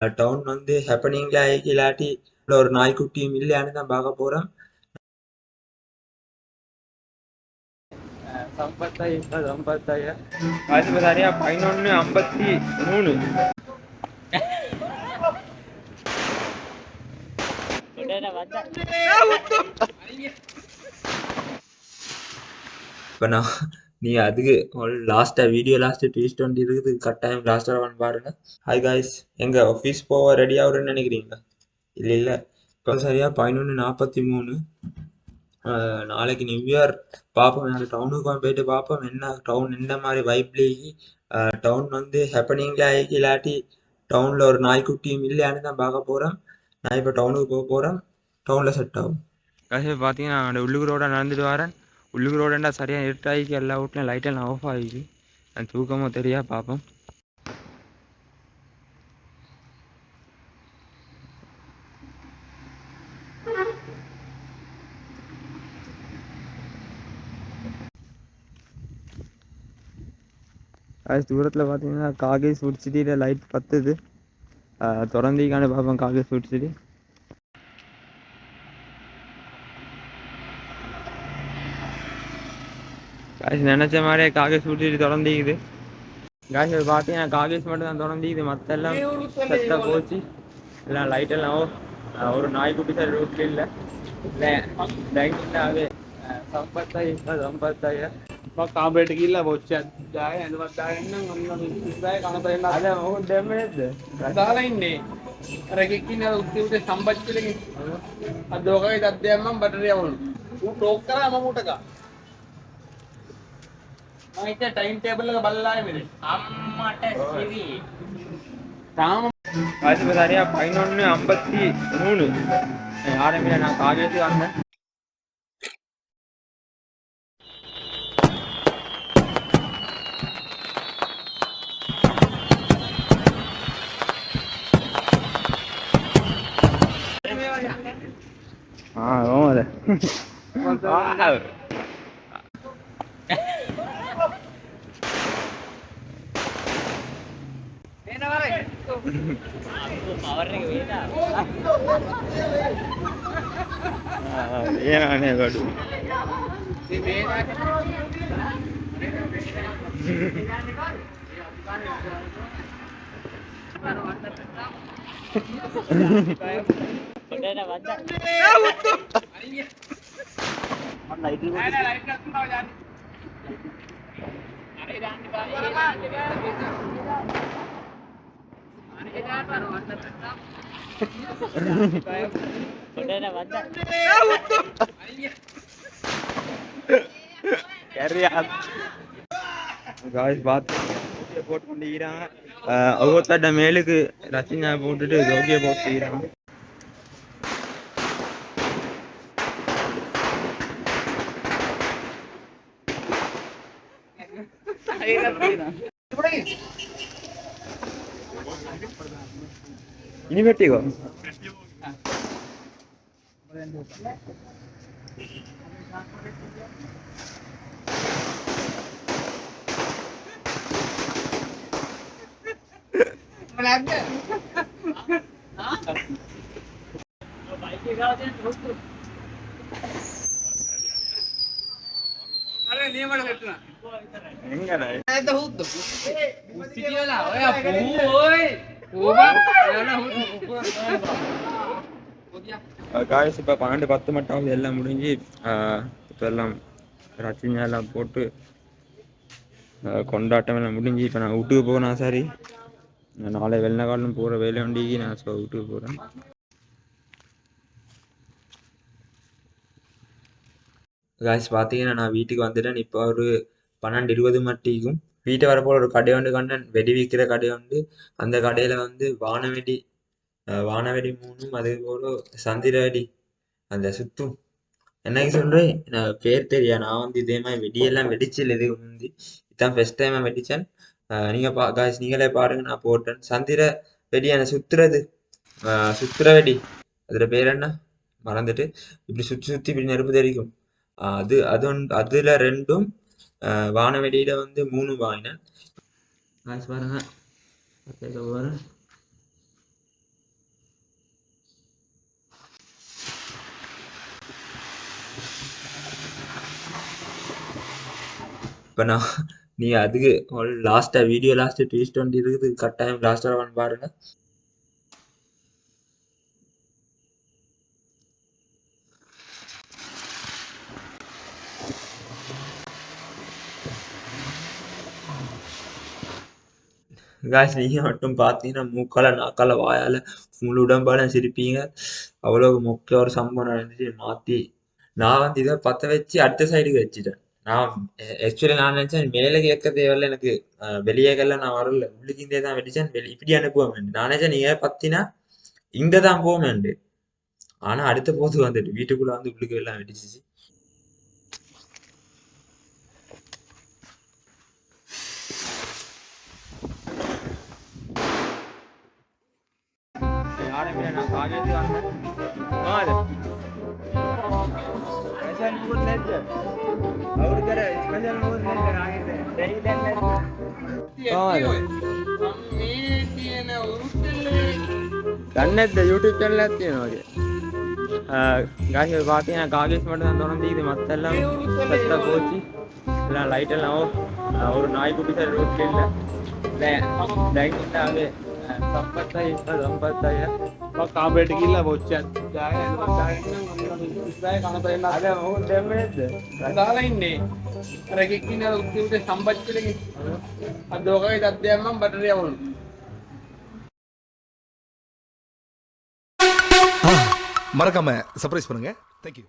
Down வந்து ஹேப்பனிங்ல ஆகி இல்லாட்டி ஒரு நாய்க்குட்டியும் இல்லையான்னு தான் பார்க்க போறோம். சம்பத்தாய் சம்பத்தாய அது சரியா 11:53. இப்போ நான் நீ அதுக்கு லாஸ்டா வீடியோ லாஸ்ட் ட்விஸ்ட் ஒன்று இருக்குது, கட்டாயம் லாஸ்டா வந்து பாருங்க. ஹாய் காய்ஸ், எங்க ஆஃபீஸ் போக ரெடி ஆகுறேன்னு நினைக்கிறீங்களா? இல்லை இல்லை, இப்போ சரியா 11:43. நாளைக்கு நியூ இயர். பார்ப்போம், நாளைக்கு டவுனுக்கு போயிட்டு பார்ப்போம் என்ன டவுன் என்ன மாதிரி வைப்லேயே டவுன் வந்து ஹேப்பனிங்ல ஆகி இல்லாட்டி டவுனில் ஒரு நாய்க்குட்டியும் இல்லையான்னு தான் பார்க்க போகிறோம். நான் இப்போ டவுனுக்கு போக போகிறேன், டவுனில் செட் ஆகும். காசு பார்த்தீங்கன்னா நான் உள்ளுக்கு ரோட நடந்துட்டு வரேன். உள்ளுக்கு ரோடண்டா சரியாக இருட்டாகி எல்லா வீட்லையும் லைட்டெல்லாம் ஆஃப் ஆகிக்கு. அது தூக்கமாக தெரியா பார்ப்போம். அது தூரத்தில் பார்த்தீங்கன்னா காகேஸ் ஃபுட் சிட்டியில் லைட் பத்துது. திறந்திக்கான பார்ப்போம் காகேஸ் ஃபுட் சிட்டி. காசு நினச்ச மாதிரியே காகேஸ் ஃபுட் சிட்டி திறந்திக்குது. காசு பார்த்தீங்கன்னா காகேஸ் மட்டும் தான் திறந்திக்குது, மற்ற எல்லாம் செட்டாக போச்சு. எல்லாம் லைட்டெல்லாம் ஒரு நாய்க்குட்டி சார் ரோட்டில் இல்லை லைட்டாகவே சம்பத்தாய் சம்பத்தாய කාබරේට ගිහිල්ලා වොච්චයක් දාගෙන ඇඳුමක් දාගෙන නම් ඔන්න ඉස්සරහේ කනපරෙන්න අද මොකද දැම්මේද දාලා ඉන්නේ අර එකෙක් ඉන්නේ උත්තේ උත්තේ සම්බත් කියලා අද ඔකගේ දද්දයක් මම බැටරිය වුණා ඌ ටෝක් කරා මම උටක මම ඉතින් ටයිම් ටේබල් එක බලලා ආවේ මෙතන අම්මට සිවි තාම ආයෙත් සරියා 11:53 ආරම්භය නම් කාගේද ගන්න. vamos a ver. போட்டு கொண்டிருக்கிறாங்க. ஒவ்வொருத்தட்ட மேலுக்கு ரசிகா போட்டுட்டு ஜோக்கிய போட்டுக்கிறாங்க. ഇനി വെട്ടിക്കോ காய்ஸ் இப்போ 12:10 மட்டும் எல்லாம் முடிஞ்சு இப்போ எல்லாம் ரச்சிங்க எல்லாம் போட்டு கொண்டாட்டம் எல்லாம் முடிஞ்சு இப்போ நான் வீட்டுக்கு போகணும். சரி, நாளை வெள்ளை காலம் போகிற வேலை வண்டிக்கு நான் வீட்டுக்கு போகிறேன். காய்ஸ் பார்த்தீங்கன்னா நான் வீட்டுக்கு வந்துட்டேன். இப்போ ஒரு 12:20 மட்டிக்கும் வீட்டை வரப்போ ஒரு கடை ஒன்று கண்டேன், வெடி விற்கிற கடை உண்டு. அந்த கடையில் வந்து வானவெடி 3 அதே போல் சந்திர வெடி அந்த சுத்தும் என்னைக்கு சொல்கிறேன் நான் பேர் தெரியா. நான் வந்து இதே மாதிரி வெடியெல்லாம் வெடிச்சில் இதுக்கு முந்தி இதான் ஃபஸ்ட் டைமாக வெடித்தேன். நீங்கள் காய்ஸ் நீங்களே பாருங்க, நான் போட்டேன் சந்திர வெடி. அந்த சுத்துற வெடி அதில் பேர் என்ன மறந்துட்டு, இப்படி சுற்றி சுற்றி இப்படி நெருப்பு தெரிக்கும். அதில் 2 வானவெடியில வந்து 3 வாங்கினேன். காய்ஸ் பாருங்க, இப்போ நான் நீங்கள் அதுக்கு லாஸ்ட்டாக வீடியோ லாஸ்ட்டு ட்வீஸ்ட் ஒன்று இருக்குது, கட்டாயம் லாஸ்ட்டாக வந்து பாருங்க. காய்ஸ் நீங்கள் மட்டும் பார்த்தீங்கன்னா மூக்கால நாக்கால வாயால் முழு உடம்பால சிரிப்பீங்க. அவ்வளோ மொக்க ஒரு சம்பவம் நடந்துச்சு. மாற்றி நான் வந்து இதை பற்ற வச்சு அடுத்த சைடுக்கு வச்சுட்டேன். நான் ஆக்சுவலி நான் நினச்சேன் மேலே கேட்க தேவையில்ல எனக்கு, வெளியேக்கல்ல நான் வரல, உள்ளுக்கு தான் வெடிச்சேன். இப்படி அனுப்புவேன் நான் நினச்சேன். நீங்கள் பார்த்தீங்கன்னா இங்கே தான் போவேன். ஆனால் அடுத்த போது வந்துட்டு வீட்டுக்குள்ளே வந்து உள்ளுக்கு எல்லாம் வெடிச்சிச்சு. யாருமே நான் காலேஜ் வந்தேன். யூடியூப் சேனல் பார்த்தீங்கன்னா காலேஜ் மட்டும் தான் தொடர்ந்து இது மற்றெல்லாம் செட்டாக போச்சு. எல்லாம் லைட் எல்லாம் ஒரு நாய்க்குட்டி சார் ரோட்ல இல்லை ஆகவே संपत्ता කාබේට ගිල්ලා බොච්චත් දාලා ඉන්නේ අර කික්කින උත්තිවිත සම්පත්තිලගේ අදෝකගේ තත්ත්වයක් මම බටරිය වුණා. மறக்காம சர்ப்ரைஸ் பண்ணுங்க. தேங்க்யூ.